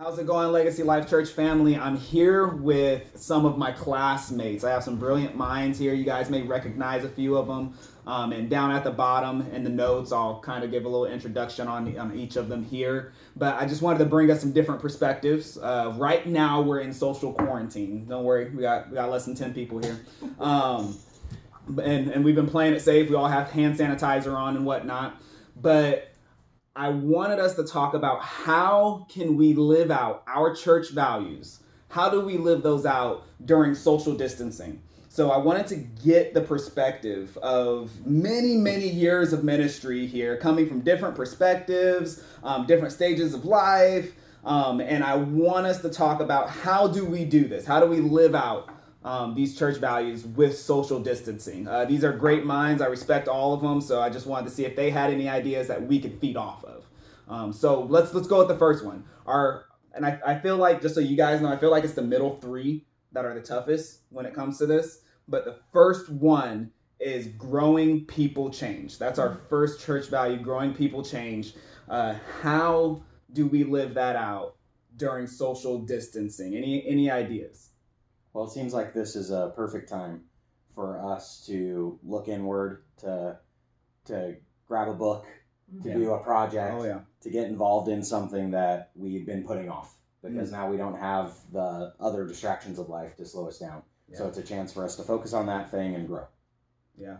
How's it going, Legacy Life Church family? I'm here with some of my classmates. I have some brilliant minds here. You guys may recognize a few of them. And down at the bottom in the notes, I'll kind of give a little introduction on each of them here. But I just wanted to bring us some different perspectives. Right now, we're in social quarantine. Don't worry, we got less than 10 people here. And we've been playing it safe. We all have hand sanitizer on and whatnot. But I wanted us to talk about how can we live out our church values? How do we live those out during social distancing? So I wanted to get the perspective of many, many years of ministry here, coming from different perspectives, different stages of life. And I want us to talk about how do we do this? How do we live out these church values with social distancing? These are great minds. I respect all of them. So I just wanted to see if they had any ideas that we could feed off of. So let's go with the first one. I feel like, just so you guys know, I feel like it's the middle three that are the toughest when it comes to this. But the first one is growing people change. That's our first church value, growing people change. How do we live that out during social distancing? Any ideas? Well, it seems like this is a perfect time for us to look inward, to grab a book, to do a project, to get involved in something that we've been putting off, because now we don't have the other distractions of life to slow us down. Yeah. So it's a chance for us to focus on that thing and grow. Yeah.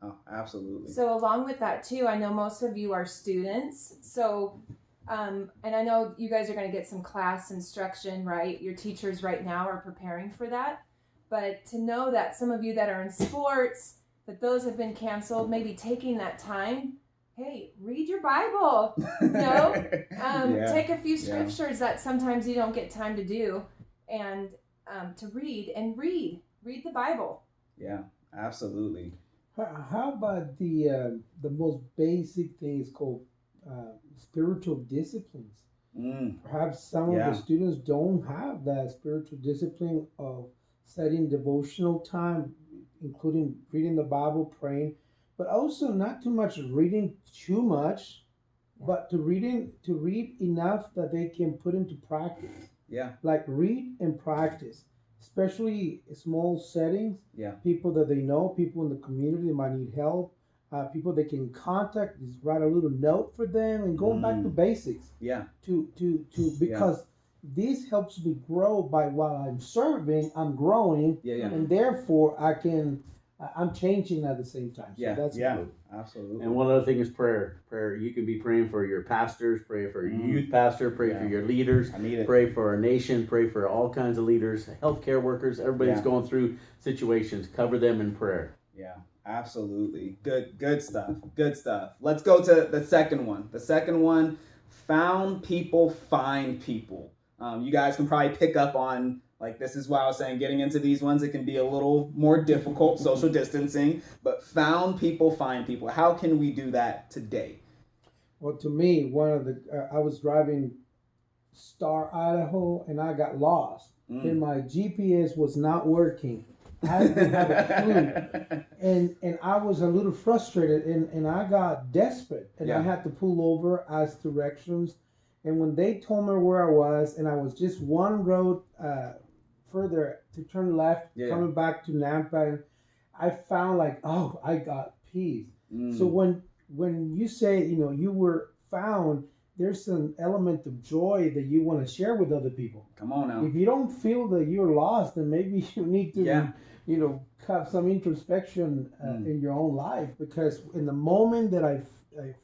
Oh, absolutely. So along with that too, I know most of you are students. So, and I know you guys are going to get some class instruction, right? Your teachers right now are preparing for that. But to know that some of you that are in sports, that those have been canceled, maybe taking that time, hey, read your Bible, take a few scriptures that sometimes you don't get time to do, and to read the Bible. Yeah, absolutely. How about the most basic thing is called spiritual disciplines? Perhaps some of the students don't have that spiritual discipline of setting devotional time, including reading the Bible, praying, but also not too much reading too much, but to read enough that they can put into practice. Yeah. Like read and practice, especially small settings. Yeah. People that they know, people in the community that might need help, people they can contact, just write a little note for them, and going back to basics. Yeah. Because this helps me grow by while I'm serving, I'm growing. Yeah. And therefore I'm changing at the same time. So that's good. Absolutely. And one other thing is prayer. Prayer. You can be praying for your pastors, pray for your youth pastor, pray for your leaders, pray for our nation, pray for all kinds of leaders, healthcare workers. Everybody's going through situations. Cover them in prayer. Yeah, absolutely. Good stuff. Good stuff. Let's go to the second one. The second one, found people, find people. You guys can probably pick up on, like, this is why I was saying getting into these ones, it can be a little more difficult, social distancing, but found people, find people. How can we do that today? Well, to me, I was driving Star, Idaho, and I got lost. And my GPS was not working. I didn't have a clue. And I was a little frustrated, and I got desperate. And I had to pull over, ask directions. And when they told me where I was, and I was just one road further to turn left, coming back to Nampa, I found I got peace. So when you say, you were found, there's an element of joy that you want to share with other people. Come on now. If you don't feel that you're lost, then maybe you need to, have some introspection in your own life. Because in the moment that I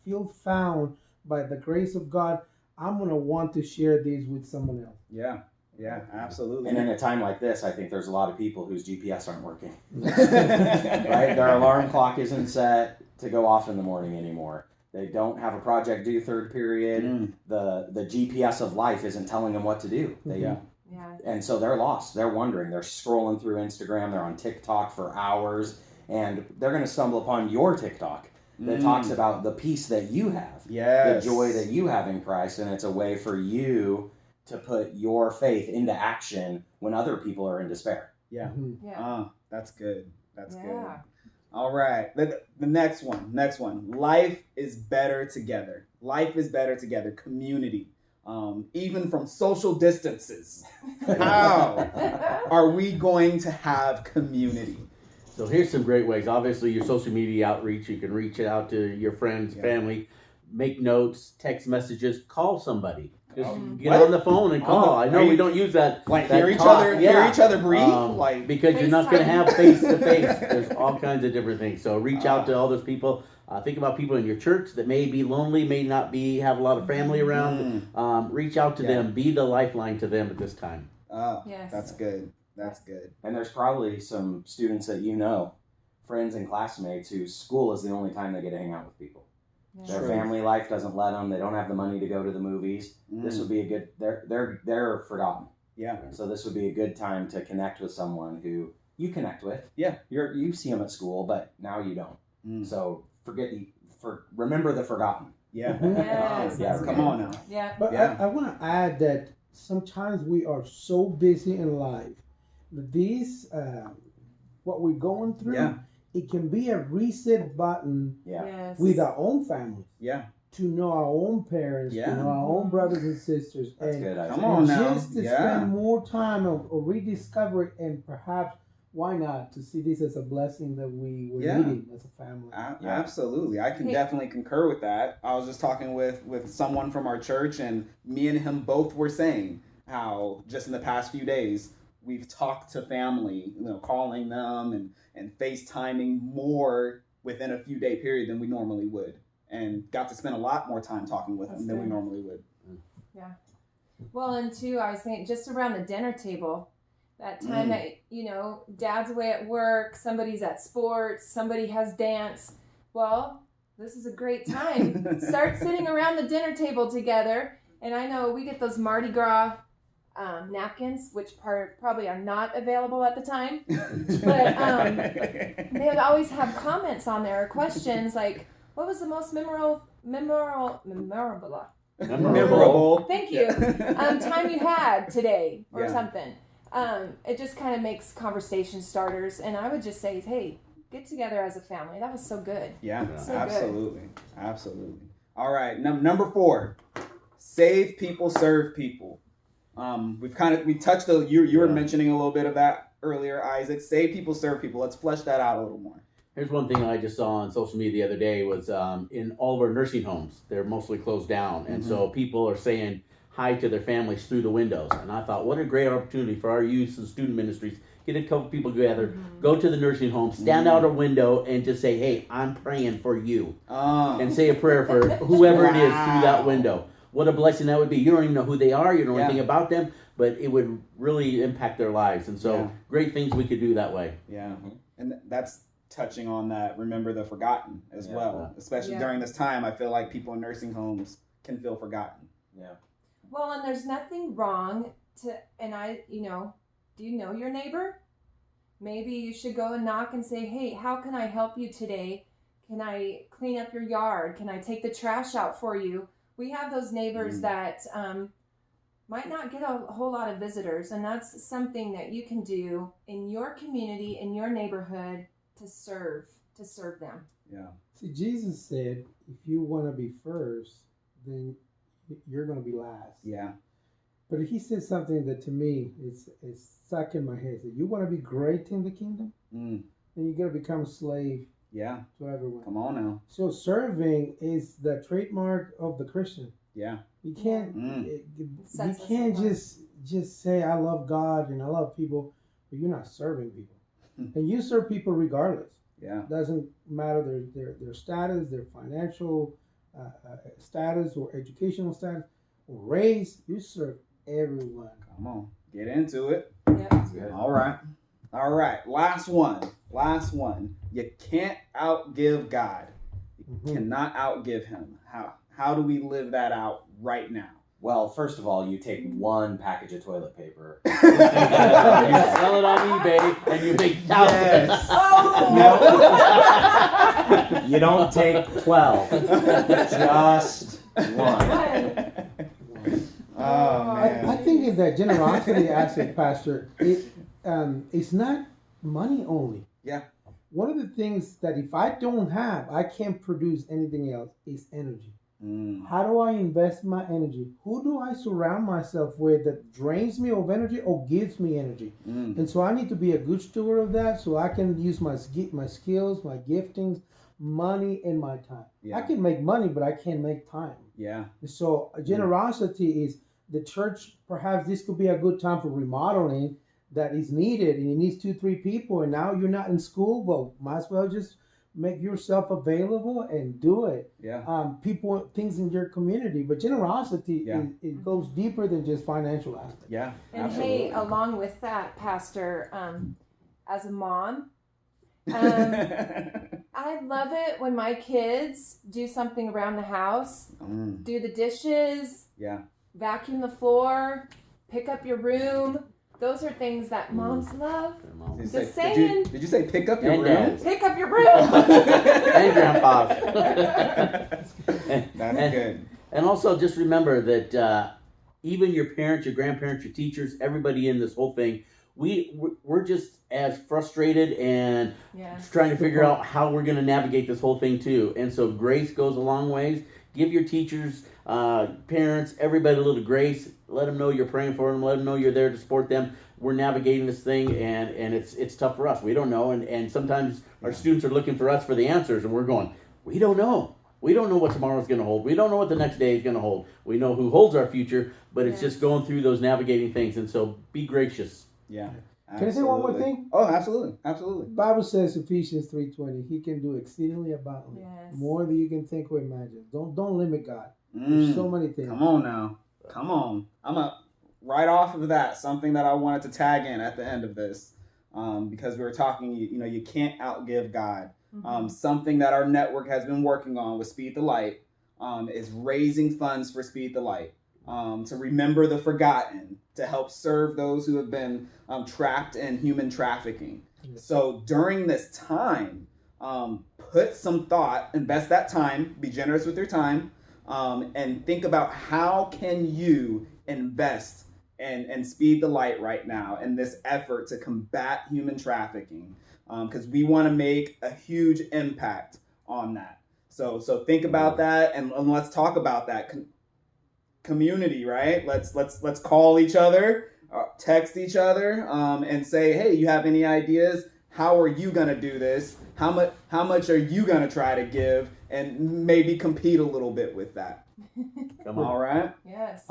feel found by the grace of God, I'm going to want to share these with someone else. Yeah, absolutely. And in a time like this, I think there's a lot of people whose GPS aren't working. Right? Their alarm clock isn't set to go off in the morning anymore. They don't have a project due third period. The GPS of life isn't telling them what to do. And so they're lost. They're wondering. They're scrolling through Instagram. They're on TikTok for hours. And they're going to stumble upon your TikTok that talks about the peace that you have, the joy that you have in Christ, and it's a way for you to put your faith into action when other people are in despair. That's good. That's good. All right, the next one. Life is better together. Community. even from social distances. How are we going to have community? So here's some great ways. Obviously, your social media outreach, you can reach out to your friends, family, make notes, text messages, call somebody. Just get on the phone and call. I know we don't use that. Like that hear each talk. other breathe, because you're not going to have face to face. There's all kinds of different things. So reach out to all those people. Think about people in your church that may be lonely, may not have a lot of family around. Reach out to them. Be the lifeline to them at this time. Oh, yes. That's good. That's good. And there's probably some students that friends and classmates whose school is the only time they get to hang out with people. Yeah. Their family life doesn't let them. They don't have the money to go to the movies. This would be a good. They're forgotten. Yeah. So this would be a good time to connect with someone who you connect with. Yeah. You see them at school, but now you don't. So remember the forgotten. Yeah. Yes, Yeah. that's Come good. on now. Yeah. But Yeah. I want to add that sometimes we are so busy in life. These, what we're going through, Yeah. it can be a reset button Yeah. Yes. with our own families. Yeah. To know our own parents, Yeah. to know our own brothers and sisters. That's and good. Isaac. Come on now. just to Yeah. spend more time or rediscover it, and perhaps, why not, to see this as a blessing that we were needing as a family. Absolutely. I can definitely concur with that. I was just talking with someone from our church, and me and him both were saying how just in the past few days we've talked to family, calling them and FaceTiming more within a few day period than we normally would, and got to spend a lot more time talking with them than we normally would. Yeah. Well, and too, I was thinking just around the dinner table, that time that, dad's away at work, somebody's at sports, somebody has dance. Well, this is a great time. Start sitting around the dinner table together. And I know we get those Mardi Gras napkins, which probably are not available at the time. But they would always have comments on there, or questions like, what was the most memorable thank you time you had today, or something. It just kind of makes conversation starters, and I would just say, hey, get together as a family. That was so good. Yeah, So absolutely. All right, number 4, save people, serve people. We touched you were mentioning a little bit of that earlier, Isaac. Save people, serve people. Let's flesh that out a little more. Here's one thing I just saw on social media the other day was in all of our nursing homes, they're mostly closed down. And so people are saying hi to their families through the windows. And I thought, what a great opportunity for our youth and student ministries. Get a couple people together, go to the nursing home, stand out a window, and just say, hey, I'm praying for you. And say a prayer for whoever it is through that window. What a blessing that would be. You don't even know who they are. You don't know anything about them, but it would really impact their lives. And so great things we could do that way. Yeah. And that's touching on that, remember the forgotten as well. Especially during this time, I feel like people in nursing homes can feel forgotten. Yeah. Well, and there's nothing wrong do you know your neighbor? Maybe you should go and knock and say, hey, how can I help you today? Can I clean up your yard? Can I take the trash out for you? We have those neighbors that might not get a whole lot of visitors, and that's something that you can do in your community, in your neighborhood, to serve them. Yeah. See, Jesus said, if you want to be first, then you're going to be last. Yeah. But he said something that to me is stuck in my head. That you want to be great in the kingdom, then you got to become a slave. Yeah. To everyone. Come on now. So serving is the trademark of the Christian. Yeah. You can't. You can't just say I love God and I love people, but you're not serving people. And you serve people regardless. Yeah. Doesn't matter their status, their financial status, or educational status, or race. You serve everyone. Come on. Get into it. Yeah. All right. Last one. You can't outgive God. You cannot outgive him. How do we live that out right now? Well, first of all, you take one package of toilet paper. You sell it on eBay and you make thousands. No. You don't take 12. Just one. Oh man. I think in that generosity aspect, Pastor, it's not money only. Yeah. One of the things that if I don't have, I can't produce anything else is energy. How do I invest my energy? Who do I surround myself with that drains me of energy or gives me energy? And so I need to be a good steward of that so I can use my skills, my giftings, money, and my time. Yeah. I can make money, but I can't make time. Yeah. So generosity is the church. Perhaps this could be a good time for remodeling that is needed, and it needs 2-3 people. And now you're not in school, but might as well just make yourself available and do it. Yeah. People, things in your community, but generosity it goes deeper than just financial aspect. Yeah. And absolutely. hey, along with that, Pastor, as a mom, I love it when my kids do something around the house, do the dishes, vacuum the floor, pick up your room. Those are things that moms love. Just saying. Did you say pick up your And room? dads. Pick up your broom. And grandpas. That's good. And also just remember that even your parents, your grandparents, your teachers, everybody in this whole thing, we're just as frustrated and trying to figure out how we're going to navigate this whole thing too. And so grace goes a long ways. Give your teachers, parents, everybody a little grace. Let them know you're praying for them. Let them know you're there to support them. We're navigating this thing, and it's tough for us. We don't know, and sometimes our students are looking for us for the answers, and we're going, we don't know. We don't know what tomorrow's going to hold. We don't know what the next day is going to hold. We know who holds our future, but it's just going through those navigating things. And so be gracious. Yeah. Can I say one more thing? Oh, absolutely. Absolutely. The Bible says Ephesians 3:20, He can do exceedingly abundantly, more than you can think or imagine. Don't limit God. There's so many things. Come on now. Come on. Right off of that, something that I wanted to tag in at the end of this, because we were talking, you can't outgive God. Something that our network has been working on with Speed the Light is raising funds for Speed the Light, to remember the forgotten, to help serve those who have been trapped in human trafficking. So during this time, put some thought, invest that time, be generous with your time, and think about how can you invest and Speed the Light right now in this effort to combat human trafficking, because we want to make a huge impact on that. So think about that, and let's talk about that community, right? Let's call each other, text each other, and say, hey, you have any ideas? How are you gonna do this? How much are you gonna try to give, and maybe compete a little bit with that? Come on. All right. Yes.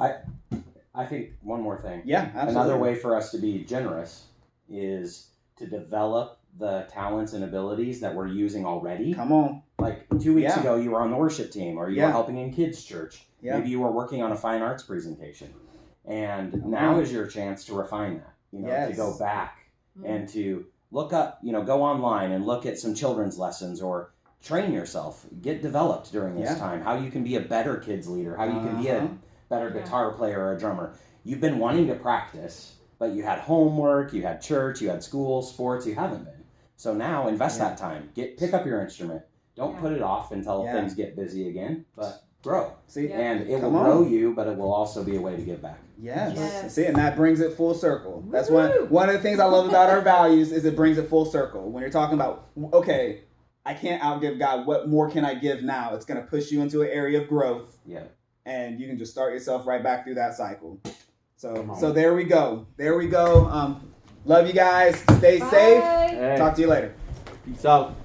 I think one more thing. Yeah, absolutely. Another way for us to be generous is to develop the talents and abilities that we're using already. Come on. Like 2 weeks ago, you were on the worship team, or you were helping in kids' church. Yeah. Maybe you were working on a fine arts presentation. And now is your chance to refine that, to go back and to look up, go online and look at some children's lessons, or train yourself, get developed during this time, how you can be a better kids leader, how you can be a better guitar player or a drummer. You've been wanting to practice, but you had homework, you had church, you had school, sports, you haven't been. So now invest that time. Pick up your instrument. Don't put it off until things get busy again, but grow. See, and it will grow you, but it will also be a way to give back. Yes. See, and that brings it full circle. That's one of the things I love about our values is it brings it full circle. When you're talking about, okay, I can't outgive God, what more can I give now? It's going to push you into an area of growth. Yeah. And you can just start yourself right back through that cycle. So there we go. There we go. Love you guys. Stay safe. Hey. Talk to you later. Peace out.